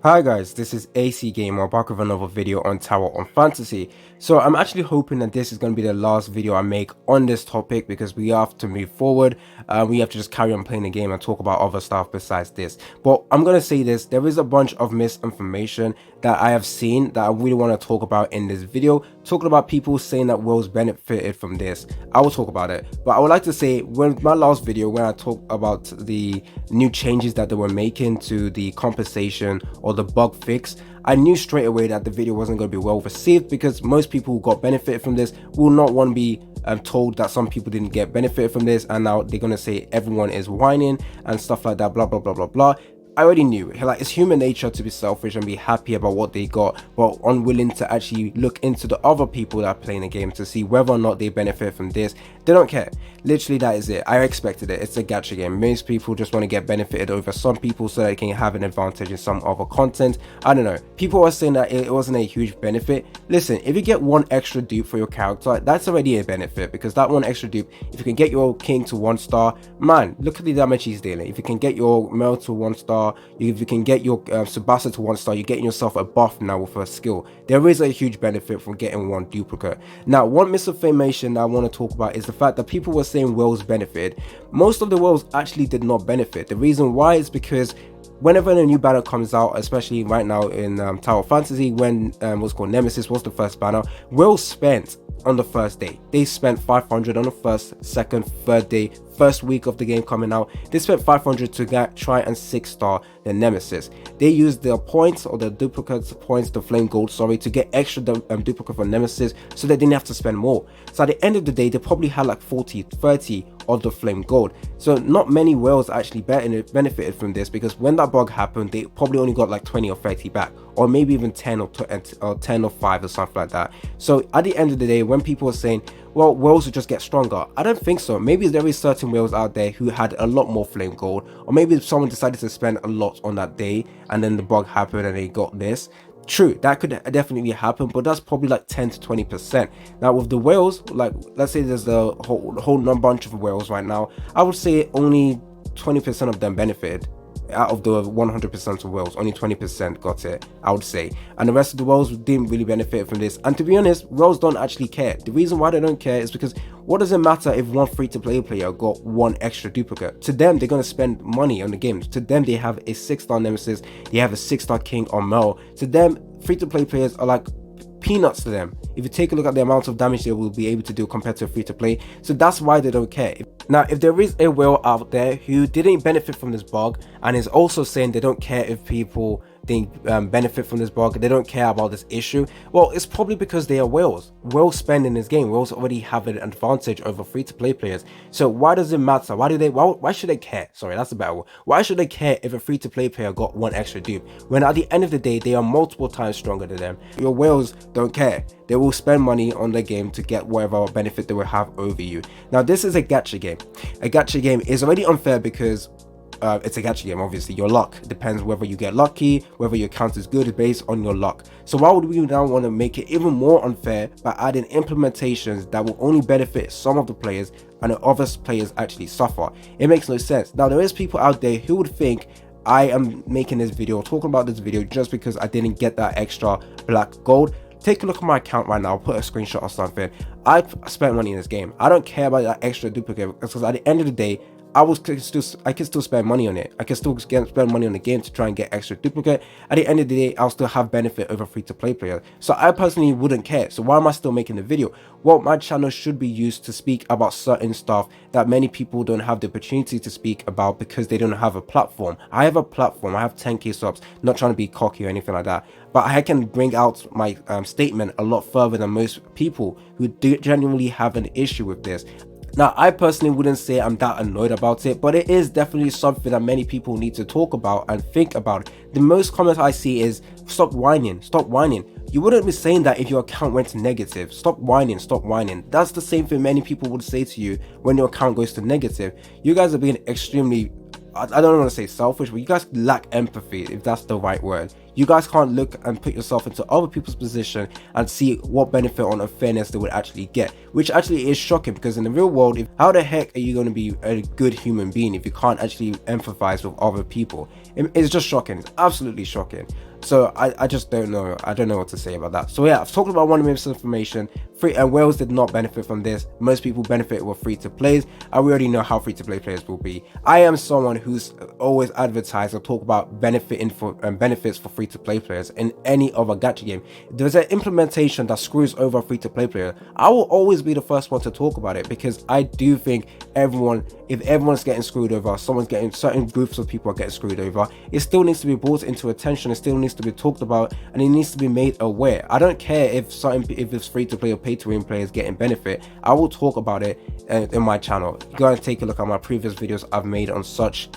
Hi guys, this is AC Gamer back with another video on Tower on Fantasy. So I'm actually hoping that this is going to be the last video I make on this topic because we have to move forward. We have to just carry on playing the game and talk about other stuff besides this. But I'm going to say this, there is a bunch of misinformation that I have seen that I really want to talk about in this video. Talking about people saying that Will's benefited from this. I will talk about it. But I would like to say, when my last video, when I talked about the new changes that they were making to the compensation or the bug fix, I knew straight away that the video wasn't going to be well received because most people who got benefit from this will not want to be told that some people didn't get benefit from this, and now they're going to say everyone is whining and stuff like that, blah blah blah blah blah. I already knew, like, it's human nature to be selfish and be happy about what they got, but unwilling to actually look into the other people that are playing the game to see whether or not they benefit from this. They don't care. Literally, that is it. I expected it. It's a gacha game. Most people just want to get benefited over some people so they can have an advantage in some other content. I don't know. People are saying that it wasn't a huge benefit. Listen, if you get one extra dupe for your character, that's already a benefit, because that one extra dupe, if you can get your king to 1 star, man, look at the damage he's dealing. If you can get your Mel to 1 star, if you can get your Subasa to 1 star, you're getting yourself a buff now with a skill. There is a huge benefit from getting one duplicate. Now, one misinformation that I want to talk about is the fact that people were saying Wells benefited. Most of the Wells actually did not benefit. The reason why is because whenever a new banner comes out, especially right now in Tower Fantasy, when what's called Nemesis was the first banner, Will spent on the first day. They spent 500 on the first, second, third day, first week of the game coming out. They spent 500 to try and 6-star the Nemesis. They used their points, or the duplicate points, the flame gold, sorry, to get extra duplicate for Nemesis, so they didn't have to spend more. So at the end of the day, they probably had like 40-30 of the flame gold. So not many whales actually benefited from this, because when that bug happened, they probably only got like 20 or 30 back, or maybe even 10 or 10 or 5 or something like that. So at the end of the day, when people are saying, well, whales will just get stronger, I don't think so. Maybe there is certain whales out there who had a lot more flame gold, or maybe someone decided to spend a lot on that day and then the bug happened and they got this. True, that could definitely happen, but that's probably like 10 to 20%. Now with the whales, like, let's say there's a whole bunch of whales right now, I would say only 20% of them benefited. Out of the 100% of whales, only 20% got it, I would say, and the rest of the whales didn't really benefit from this. And to be honest, whales don't actually care. The reason why they don't care is because what does it matter if one free-to-play player got one extra duplicate? To them, they're going to spend money on the game. To them, they have a 6-star Nemesis, they have a 6-star King or Mel. To them, free-to-play players are like peanuts to them. If you take a look at the amount of damage they will be able to do compared to a free-to-play, so that's why they don't care. Now, if there is a whale out there who didn't benefit from this bug and is also saying they don't care if people didn't benefit from this bug, they don't care about this issue, well, it's probably because they are whales. Whales spend in this game. Whales already have an advantage over free-to-play players. So why does it matter? Why should they care? Sorry, that's a better word. Why should they care if a free-to-play player got one extra dupe, when at the end of the day they are multiple times stronger than them? Your whales don't care. They will spend money on the game to get whatever benefit they will have over you. Now, this is a gacha game. A gacha game is already unfair because it's a gacha game. Obviously, your luck depends whether you get lucky, whether your count is good, based on your luck. So why would we now want to make it even more unfair by adding implementations that will only benefit some of the players and the other players actually suffer? It makes no sense. Now, there is people out there who would think I am making this video, talking about this video, just because I didn't get that extra black gold. Take a look at my account right now. I'll put a screenshot or something. I spent money in this game. I don't care about that extra duplicate, because at the end of the day, I can still spend money on it. I can still spend money on the game to try and get extra duplicate. At the end of the day, I'll still have benefit over free-to-play players. So I personally wouldn't care. So why am I still making the video? Well, my channel should be used to speak about certain stuff that many people don't have the opportunity to speak about because they don't have a platform. I have a platform. I have 10k subs. Not trying to be cocky or anything like that, but I can bring out my statement a lot further than most people who do genuinely have an issue with this. Now, I personally wouldn't say I'm that annoyed about it, but it is definitely something that many people need to talk about and think about. The most comments I see is, stop whining, stop whining. You wouldn't be saying that if your account went to negative. Stop whining, stop whining. That's the same thing many people would say to you when your account goes to negative. You guys are being extremely, I don't want to say selfish, but you guys lack empathy, if that's the right word. You guys can't look and put yourself into other people's position and see what benefit on unfairness they would actually get, which actually is shocking, because in the real world, how the heck are you going to be a good human being if you can't actually empathize with other people? It's just shocking. It's absolutely shocking. So I just don't know. I don't know what to say about that. So yeah, I've talked about one of misinformation. Free and Wales did not benefit from this. Most people benefit with free to plays, and we already know how free to play players will be. I am someone who's always advertised or talk about benefiting for benefits for free to play players in any other gacha game. If there's an implementation that screws over a free to play player, I will always be the first one to talk about it, because I do think if everyone's getting screwed over, certain groups of people are getting screwed over, it still needs to be brought into attention. It still needs to be talked about, and it needs to be made aware. I don't care if it's free to play or pay to win players getting benefit. I will talk about it in my channel. Go and take a look at my previous videos I've made on such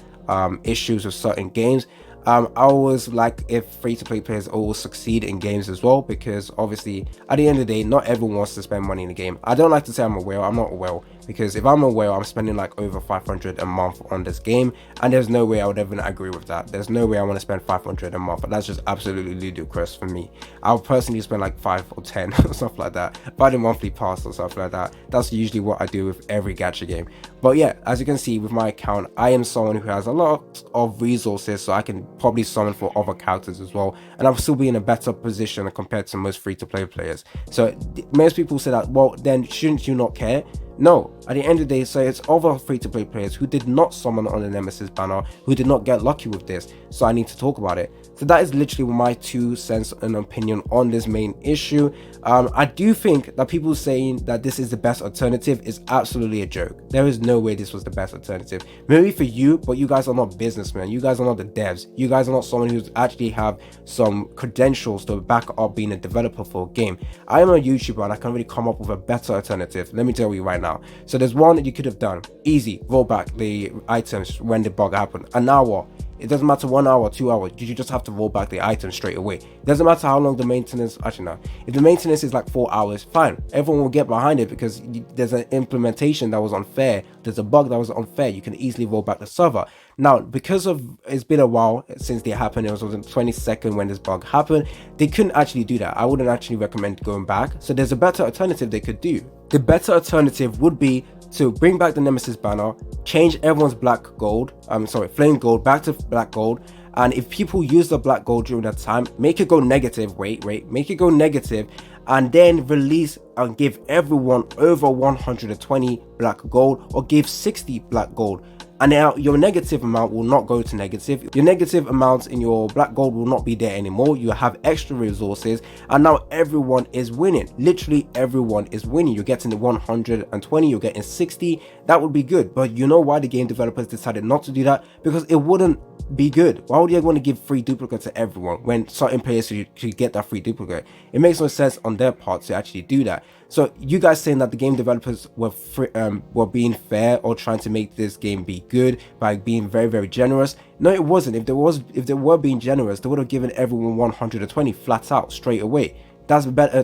issues with certain games. I always like if free-to-play players always succeed in games as well, because obviously at the end of the day, not everyone wants to spend money in the game. I don't like to say I'm a whale. I'm not a whale, because if I'm a whale, I'm spending like over 500 a month on this game, and there's no way I would ever agree with that. There's no way I want to spend 500 a month. That's just absolutely ludicrous for me. I'll personally spend like 5 or 10 or stuff like that, buy the monthly pass or stuff like that. That's usually what I do with every gacha game. But yeah, as you can see with my account, I am someone who has a lot of resources, so I can probably summon for other characters as well, and I'll still be in a better position compared to most free-to-play players. So most people say that, well, then shouldn't you not care? No, at the end of the day, so it's other free-to-play players who did not summon on the Nemesis banner, who did not get lucky with this, so I need to talk about it. So that is literally my 2 cents and opinion on this main issue. I do think that people saying that this is the best alternative is absolutely a joke. There is no way this was the best alternative. Maybe for you, but you guys are not businessmen. You guys are not the devs. You guys are not someone who's actually have some credentials to back up being a developer for a game. I am a YouTuber and I can really come up with a better alternative. Let me tell you right now. So there's one that you could have done. Easy, roll back the items when the bug happened. And now what? It doesn't matter 1 hour, 2 hours. You just have to roll back the items straight away. It doesn't matter how long the maintenance. Actually, no. If the maintenance is like 4 hours, fine. Everyone will get behind it, because there's an implementation that was unfair. There's a bug that was unfair. You can easily roll back the server. Now, because of it's been a while since they happened, it was on the 22nd when this bug happened. They couldn't actually do that. I wouldn't actually recommend going back. So there's a better alternative they could do. The better alternative would be to bring back the Nemesis banner, change everyone's flame gold back to black gold, and if people use the black gold during that time, make it go negative, make it go negative, and then release and give everyone over 120 black gold, or give 60 black gold. And now your negative amount will not go to negative. Your negative amounts in your black gold will not be there anymore. You have extra resources, and now everyone is winning. Literally everyone is winning. You're getting the 120, you're getting 60. That would be good. But you know why the game developers decided not to do that? Because it wouldn't be good. Why would you want to give free duplicate to everyone when certain players should get that free duplicate? It makes no sense on their part to actually do that. So you guys saying that the game developers were being fair or trying to make this game be good by being very, very generous? No, it wasn't. If they were being generous, they would have given everyone 120 flat out straight away. That's a better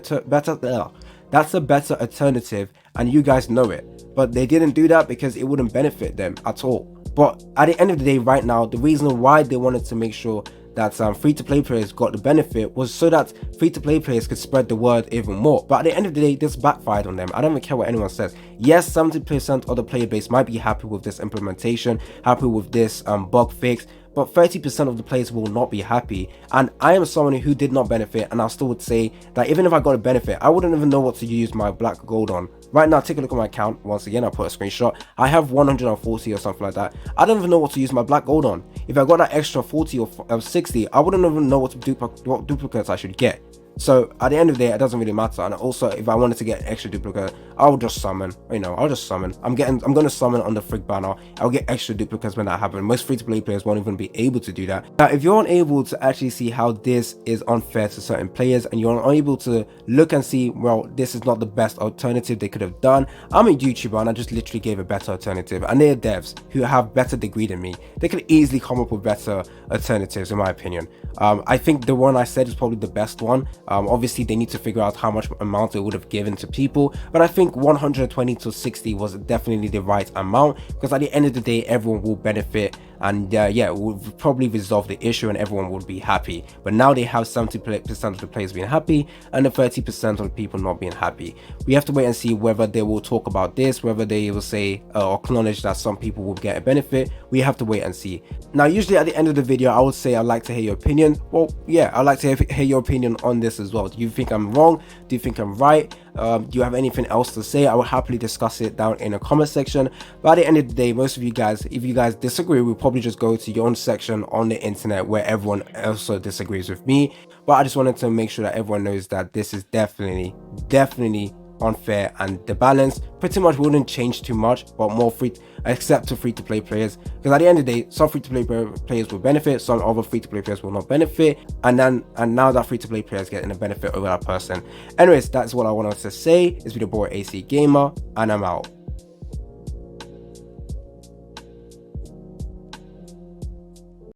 alternative, and you guys know it. But they didn't do that because it wouldn't benefit them at all. But at the end of the day, right now, the reason why they wanted to make sure that free-to-play players got the benefit was so that free-to-play players could spread the word even more. But at the end of the day, this backfired on them. I don't even care what anyone says. Yes, 70% of the player base might be happy with this implementation, happy with this bug fix, but 30% of the players will not be happy. And I am someone who did not benefit, and I still would say that even if I got a benefit, I wouldn't even know what to use my black gold on. Right now, take a look at my account. Once again, I'll put a screenshot. I have 140 or something like that. I don't even know what to use my black gold on. If I got that extra 40 or 60, I wouldn't even know what duplicates I should get. So at the end of the day, it doesn't really matter. And also, if I wanted to get an extra duplicate, I'll just summon. I'll just summon. I'm gonna summon on the frig banner. I'll get extra duplicates when that happens. Most free-to-play players won't even be able to do that. Now, if you're unable to actually see how this is unfair to certain players, and you're unable to look and see, well, this is not the best alternative they could have done. I'm a YouTuber and I just literally gave a better alternative, and they're devs who have better degree than me. They could easily come up with better alternatives, in my opinion. I think the one I said is probably the best one. Obviously they need to figure out how much amount they would have given to people, but I think 120 to 60 was definitely the right amount, because at the end of the day everyone will benefit, and yeah, it will probably resolve the issue and everyone would be happy. But now they have 70% of the players being happy and the 30% of the people not being happy. We have to wait and see whether they will talk about this, whether they will say or acknowledge that some people will get a benefit. We have to wait and see. Now usually at the end of the video I would say I'd like to hear your opinion. Well, yeah, I'd like to hear your opinion on this as well. Do you think I'm wrong? Do you think I'm right? Do you have anything else to say? I will happily discuss it down in the comment section. But at the end of the day, most of you guys, if you guys disagree, we'll probably just go to your own section on the internet where everyone also disagrees with me. But I just wanted to make sure that everyone knows that this is definitely unfair, and the balance pretty much wouldn't change too much, but more except to free-to-play players, because at the end of the day some free-to-play players will benefit, some other free-to-play players will not benefit, and now that free-to-play players getting a benefit over that person. Anyways, that's what I wanted to say. It's been your boy AC Gamer, and I'm out.